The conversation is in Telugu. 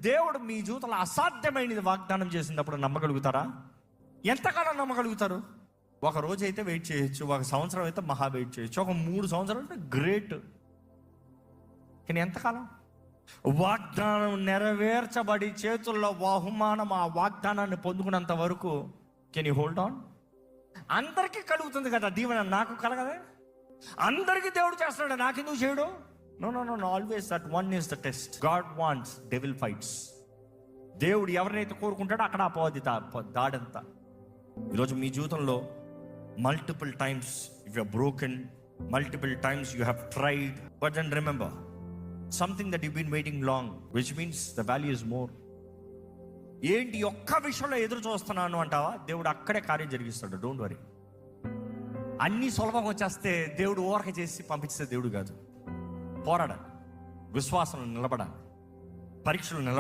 దేవుడు మీ జీవితంలో అసాధ్యమైనది వాగ్దానం చేసినప్పుడు నమ్మగలుగుతారా? ఎంతకాలం నమ్మగలుగుతారు? ఒక రోజు అయితే వెయిట్ చేయొచ్చు, ఒక సంవత్సరం అయితే మహా వెయిట్ చేయొచ్చు, ఒక 3 సంవత్సరాలు అంటే గ్రేట్. కానీ ఎంతకాలం? వాగ్దానం నెరవేర్చబడి చేతుల్లో బహుమానం ఆ వాగ్దానాన్ని పొందుకున్నంత వరకు కెన్ యూ హోల్డ్ ఆన్? అందరికీ కలుగుతుంది కదా దీవెన, నాకు కలగదే? అందరికీ దేవుడు చేస్తున్నాడు, నాకెందుకు చేయడు? No no no, always that one is the test. God wants, devil fights. దేవుడు ఎవరినైతే కోరుకుంటాడో అక్కడ అపవాది దాడంతా. ఈరోజు మీ జీవితంలో multiple times if you are broken, multiple times you have tried, but then remember something that you been waiting long, which means the value is more. ఏంటి ఒక్క విషయంలో ఎదురు చూస్తున్నాను అంటావా? దేవుడు అక్కడే కార్యం జరిగిస్తాడు. Don't worry. అన్నీ సులభంగా వచ్చేస్తే దేవుడు ఓరక చేసి పంపించే దేవుడు కాదు. పోరాడాలి, విశ్వాసంలో నిలబడాలి, పరీక్షలు నిలబడాలి.